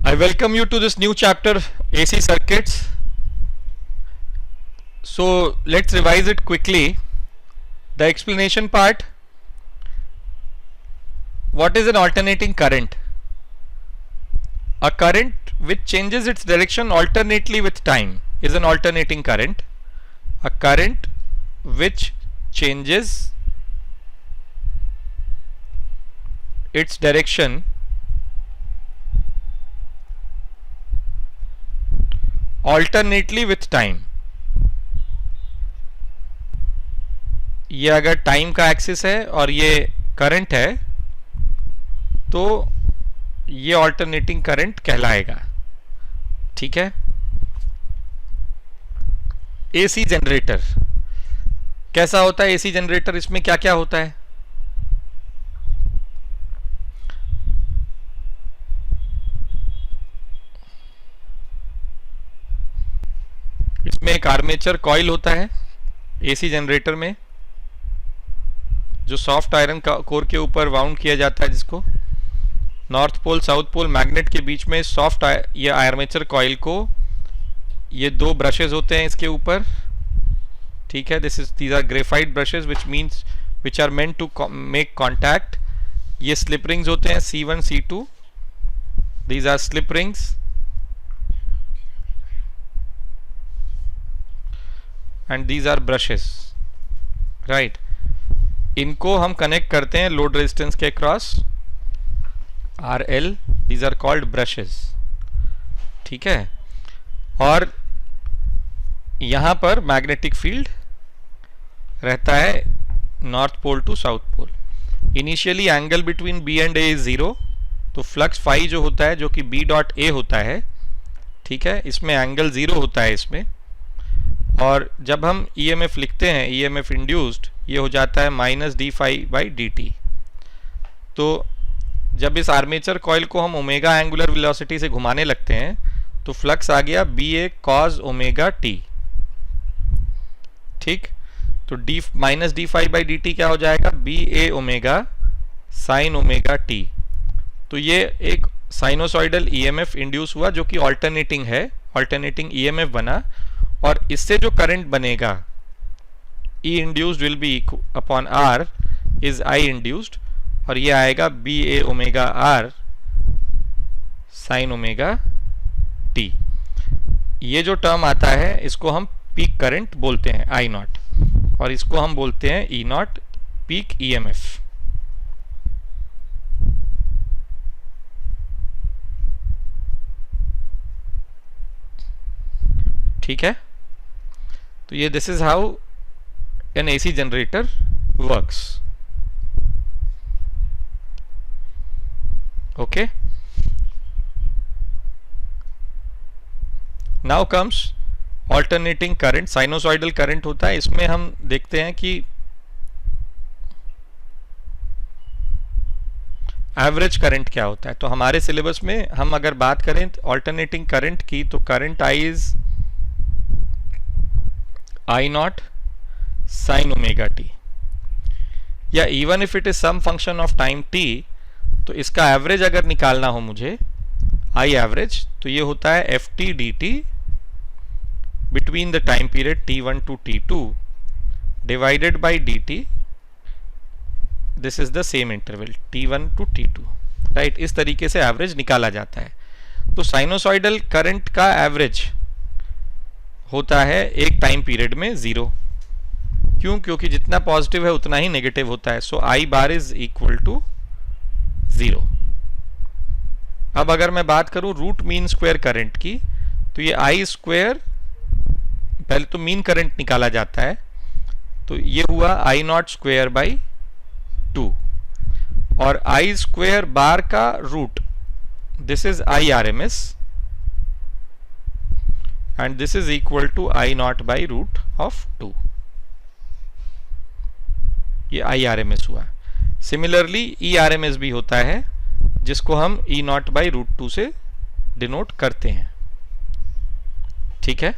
I welcome you to this new chapter, AC circuits. So let's revise it quickly. The explanation part. What is an alternating current? A current which changes its direction alternately with time is an alternating current. A current which changes its direction alternately with time. ये अगर time का axis है और ये current है तो ये alternating current कहलाएगा. ठीक है. एसी जनरेटर कैसा होता है? एसी जनरेटर, इसमें क्या क्या होता है? इसमें एक आर्मेचर कॉइल होता है एसी जनरेटर में, जो सॉफ्ट आयरन कोर के ऊपर वाउंड किया जाता है, जिसको north pole south pole magnet के बीच में सॉफ्ट ये आर्मेचर कॉइल को, ये दो ब्रशेस होते हैं इसके ऊपर. ठीक है. These are graphite brushes which are meant to make contact. ये स्लिप रिंग्स होते हैं C1 C2. These are slip rings and these are brushes. Right. इनको हम कनेक्ट करते हैं लोड रेजिस्टेंस के cross RL. These are called brushes. ठीक है. और यहां पर मैग्नेटिक फील्ड रहता है north pole to south pole. Initially angle between B and A is 0. तो फ्लक्स फाई जो होता है, जो कि B डॉट A होता है, ठीक है, इसमें एंगल 0 होता है इसमें. और जब हम EMF लिखते हैं, EMF इंड्यूस्ड, ये हो जाता है -d∅/dt. तो जब इस आर्मेचर कॉइल को हम ओमेगा एंगुलर वेलोसिटी से घुमाने लगते हैं तो फ्लक्स आ गया BA cos ओमेगा t. ठीक. तो -d∅/dt क्या हो जाएगा? BA omega sin omega t. तो ये एक साइनोसॉइडल EMF इंड्यूस हुआ जो कि ऑल्टरनेटिंग है, ऑल्टरनेटिंग EMF बना. और इससे जो करंट बनेगा E induced will be upon R is I induced, और ये आएगा BA omega R sine omega t. ये जो टर्म आता है इसको हम पीक करंट बोलते हैं I0, और इसको हम बोलते हैं E0 पीक EMF. ठीक है. तो ये this is how an AC generator works. Okay. Now comes alternating current. Sinusoidal current होता है. इसमें हम देखते हैं कि एवरेज करंट क्या होता है. तो हमारे सिलेबस में हम अगर बात करें ऑल्टरनेटिंग करंट की, तो current I is I0 sin omega t. या even if it is some function of time t, तो इसका एवरेज अगर निकालना हो मुझे, I एवरेज, तो ये होता है ft dt between the time period t1 to t2 divided by dt. This is the same interval t1 to t2. Right. इस तरीके से एवरेज निकाला जाता है. तो साइनोसॉइडल करंट का एवरेज होता है एक टाइम पीरियड में 0. क्यों? क्योंकि जितना पॉजिटिव है उतना ही नेगेटिव होता है. So I bar is equal to 0. अब अगर मैं बात करूं रूट मीन स्क्वायर करंट की, तो ये I स्क्वायर, पहले तो मीन करंट निकाला जाता है, तो ये हुआ I0 स्क्वायर बाई 2, और I स्क्वायर बार का root, this is IRMS, and this is equal to I0 by root of 2. ये IRMS हुआ. सिमिलरली ERMS भी होता है, जिसको हम E0 by root 2 से डिनोट करते हैं. ठीक है.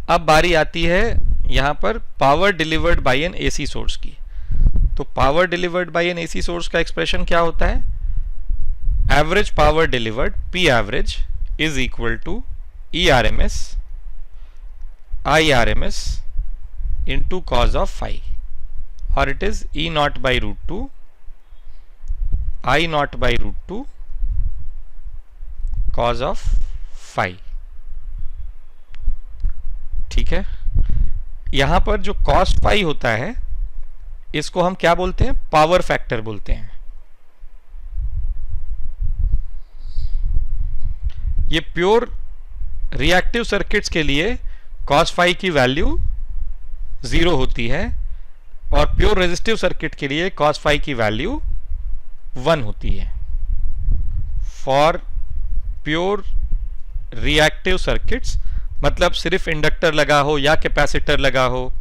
अब बारी आती है यहां पर power delivered by an AC source की. तो power delivered by an AC source का एक्सप्रेशन क्या होता है? average power delivered, P average, is equal to ERMS IRMS into cos of phi, or it is E naught by root 2 I naught by root 2 cos of phi. ठीक है, यहां पर जो cos phi होता है इसको हम क्या बोलते हैं? पावर फैक्टर बोलते हैं. ये प्योर रिएक्टिव सर्किट्स के लिए cos phi की वैल्यू 0 होती है और प्योर रेजिस्टिव सर्किट के लिए cos phi की वैल्यू 1 होती है. फॉर प्योर रिएक्टिव सर्किट्स मतलब सिर्फ इंडक्टर लगा हो या कैपेसिटर लगा हो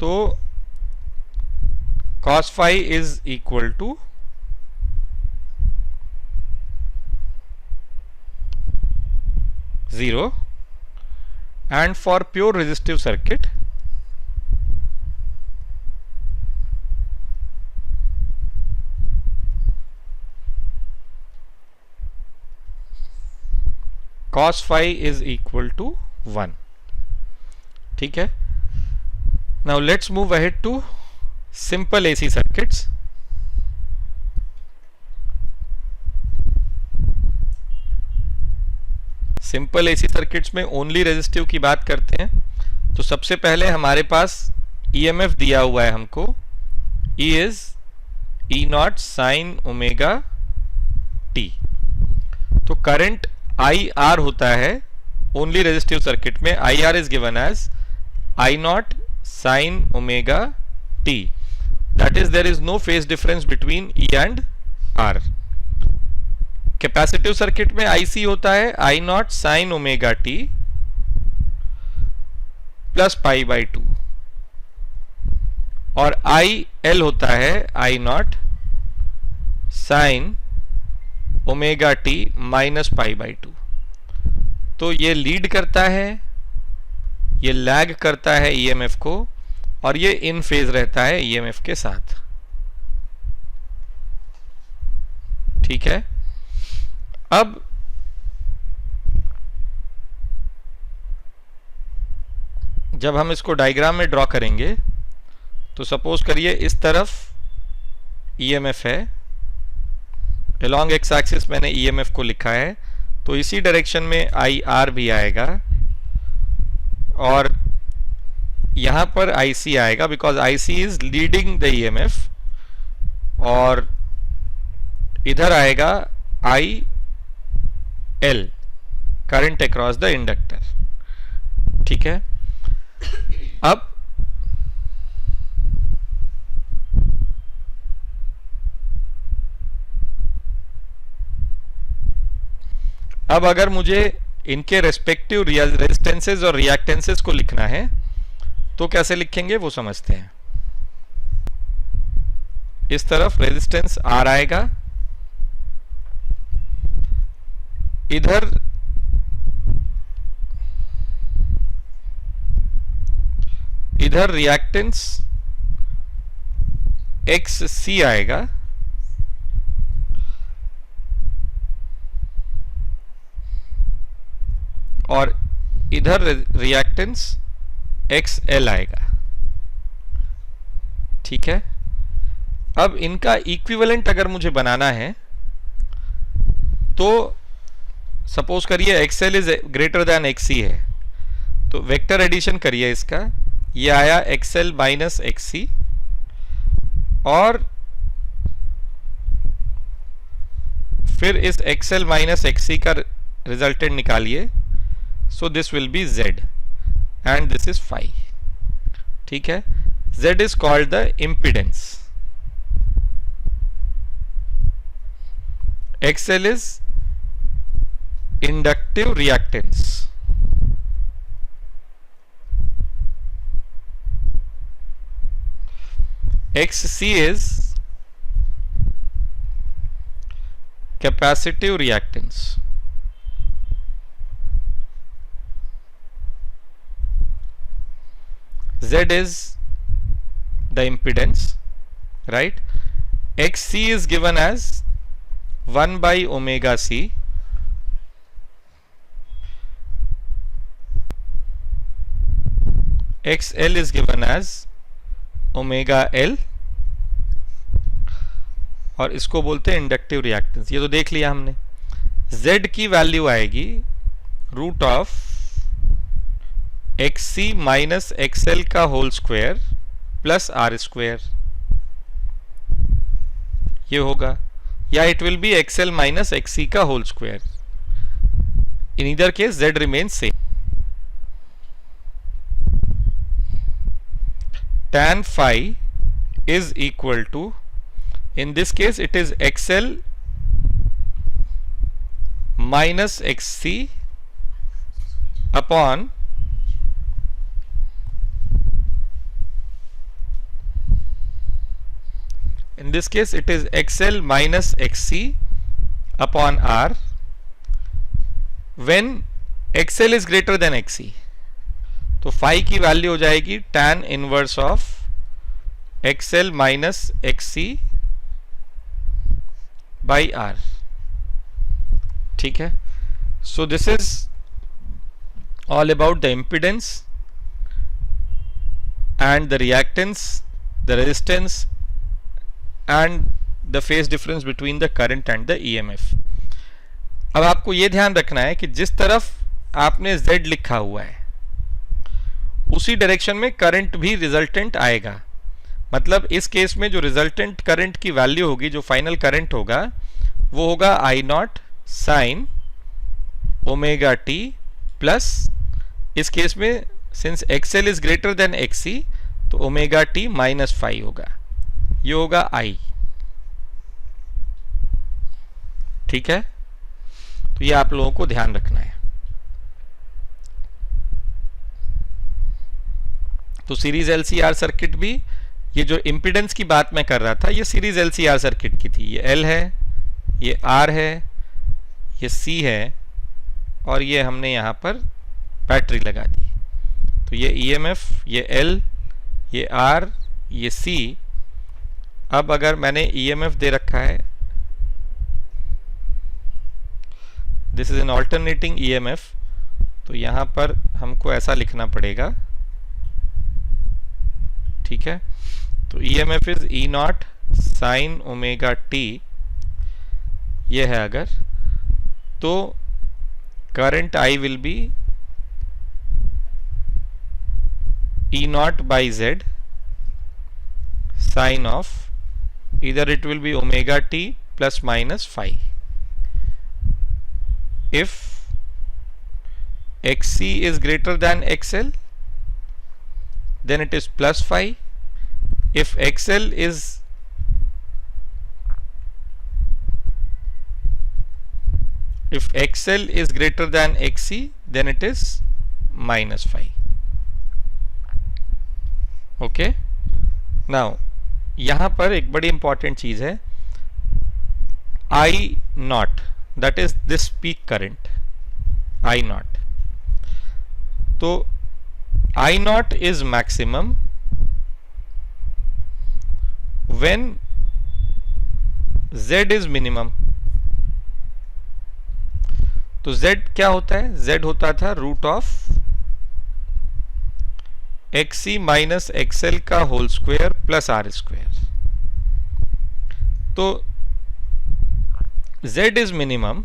तो cos phi is equal to zero, and for pure resistive circuit cos phi is equal to 1. ठीक है. Now let's move ahead to simple AC circuits. Simple AC circuits में ओनली रेजिस्टिव की बात करते हैं. तो सबसे पहले हमारे पास EMF दिया हुआ है हमको, E is E naught sin omega t. तो करंट IR होता है ओनली रेजिस्टिव सर्किट में. IR is given as I naught sin omega t. That is there is no phase difference between E and R. Capacitive circuit में IC होता है I naught sin omega t plus pi by 2 और IL होता है I naught sin omega t minus pi by 2. तो ये lead करता है, ये लैग करता है EMF को और ये इन फेज रहता है EMF के साथ. ठीक है. अब जब हम इसको डायग्राम में ड्रॉ करेंगे तो सपोज करिए इस तरफ EMF है, along x एक्सिस मैंने EMF को लिखा है, तो इसी डायरेक्शन में IR भी आएगा और यहां पर IC आएगा because IC is leading the EMF और इधर आएगा IL current across the inductor. ठीक है. अब अगर मुझे इनके रेस्पेक्टिव रेजिस्टेंसेस और रिएक्टेंसेस को लिखना है तो कैसे लिखेंगे वो समझते हैं. इस तरफ रेजिस्टेंस R आएगा, इधर रिएक्टेंस XC आएगा और इधर रिएक्टेंस XL आएगा. ठीक है. अब इनका इक्विवेलेंट अगर मुझे बनाना है तो सपोज करिए XL is greater than XC है तो वेक्टर एडिशन करिए इसका. ये आया XL माइनस XC और फिर इस XL माइनस XC का रिजल्टेंट निकालिए. So this will be Z and this is phi. ठीक है. Z is called the impedance. XL is inductive reactance. XC is capacitive reactance. Z is the impedance, right? XC is given as 1 by omega c XL is given as omega L, और इसको बोलते हैं inductive reactance. ये तो देख लिया हमने। Z की वैल्यू आएगी root of XC minus XL का whole square plus R square, ये होगा, या it will be XL minus XC का whole square. In either case Z remains same. tan phi is equal to, in this case it is XL minus XC upon in this case it is XL minus XC upon R when XL is greater than XC। तो phi की value हो जाएगी tan inverse of XL minus XC by R। ठीक है, so this is all about the impedance and the reactance, the resistance and the phase difference between the current and the EMF। अब आपको यह ध्यान रखना है कि जिस तरफ आपने Z लिखा हुआ है उसी डायरेक्शन में करंट भी रिजल्टेंट आएगा। मतलब इस केस में जो रिजल्टेंट करंट की वैल्यू होगी, जो फाइनल करंट होगा, वो होगा I not sine omega t plus, इस केस में since XL is greater than XC तो ओमेगा टी माइनस फाई होगा, ये होगा I। ठीक है, तो ये आप लोगों को ध्यान रखना है। तो सीरीज LCR सर्किट भी, ये जो इम्पीडेंस की बात मैं कर रहा था, ये सीरीज LCR सर्किट की थी। ये L है, ये R है, ये C है, और ये हमने यहाँ पर बैटरी लगा दी। तो ये EMF, ये L, ये R, ये C। अब अगर मैंने EMF दे रखा है, this is an alternating EMF, तो यहाँ पर हमको ऐसा लिखना पड़ेगा। ठीक है, तो EMF is E naught sine omega t, ये है अगर, तो current I will be E naught by Z sine of, इधर it will be omega t plus minus phi. If XC is greater than XL, then it is plus phi. If XL is greater than XC, then it is minus phi. Okay, now यहाँ पर एक बड़ी important चीज है, I not, that is this peak current I naught। तो I naught is maximum when Z is minimum। तो Z क्या होता है? Z होता था root of XC minus XL का whole square plus R square. तो Z is minimum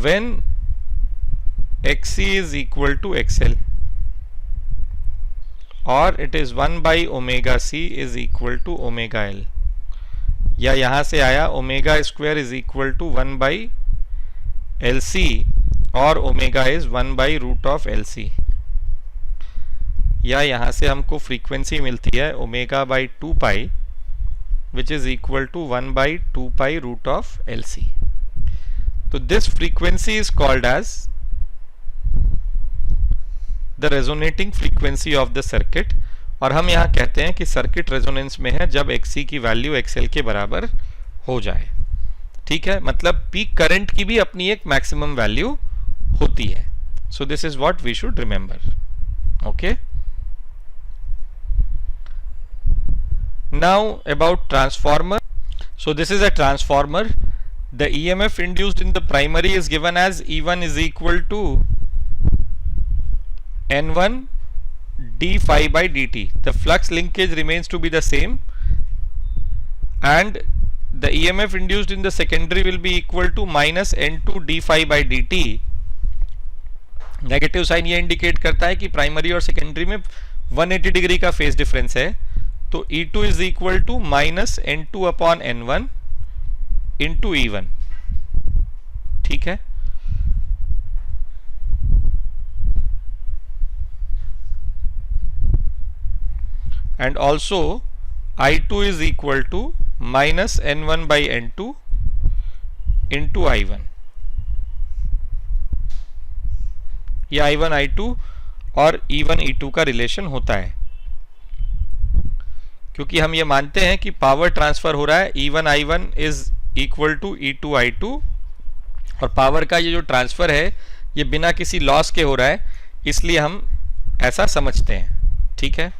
when XC is equal to XL, or it is 1 by omega C is equal to omega L, या यहां से आया omega square is equal to 1 by LC, और ओमेगा इज 1 by root of LC, या यहां से हमको फ्रीक्वेंसी मिलती है omega by 2 pi which is equal to 1 by 2 pi root of LC। तो this frequency is called as the resonating frequency of the circuit, और हम यहाँ कहते हैं कि सर्किट रेजोनेंस में है जब XC की वैल्यू XL के बराबर हो जाए। ठीक है, मतलब पीक करंट की भी अपनी एक मैक्सिमम वैल्यू होती है। So this is what we should remember. Okay, Now about transformer. So this is a transformer. The EMF induced in the primary is given as E1 is equal to N1 d phi by dt. The flux linkage remains to be the same, and the EMF induced in the secondary will be equal to minus N2 d phi by dt. Negative sign ये indicate करता है कि primary और secondary में 180 degree का phase difference है, तो E2 is equal to minus N2 upon N1 into E1. ठीक है, and also I2 is equal to minus N1 by N2 into I1. ये I1 I2 और E1 E2 का रिलेशन होता है, क्योंकि हम ये मानते हैं कि पावर ट्रांसफर हो रहा है E1 I1 is equal to E2 I2, और पावर का ये जो ट्रांसफर है ये बिना किसी लॉस के हो रहा है, इसलिए हम ऐसा समझते हैं. ठीक है,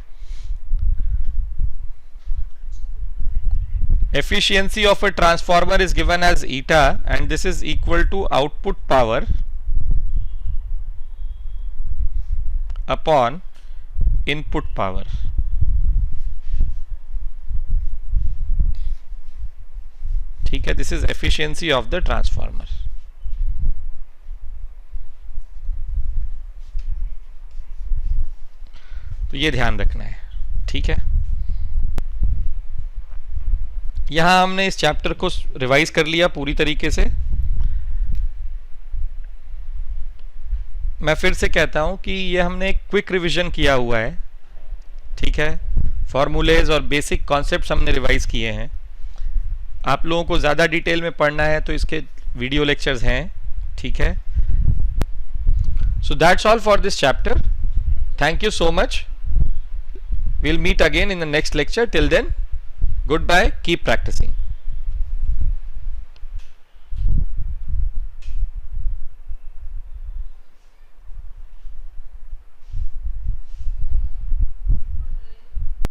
efficiency of a transformer is given as eta, and this is equal to output power upon input power. ठीक है, this is efficiency of the transformer. तो ये ध्यान रखना है. ठीक है, यहां हमने इस चैप्टर को रिवाइज कर लिया पूरी तरीके से. मैं फिर से कहता हूं कि ये हमने क्विक रिवीजन किया हुआ है. ठीक है, फॉर्मूलेज और बेसिक कॉन्सेप्ट्स हमने रिवाइज किए हैं. आप लोगों को ज़्यादा डिटेल में पढ़ना है तो इसके वीडियो लेक्चर्स हैं. ठीक है, so that's all for this chapter. Thank you so much. we'll meet again in the next lecture. Till then, goodbye, keep practicing.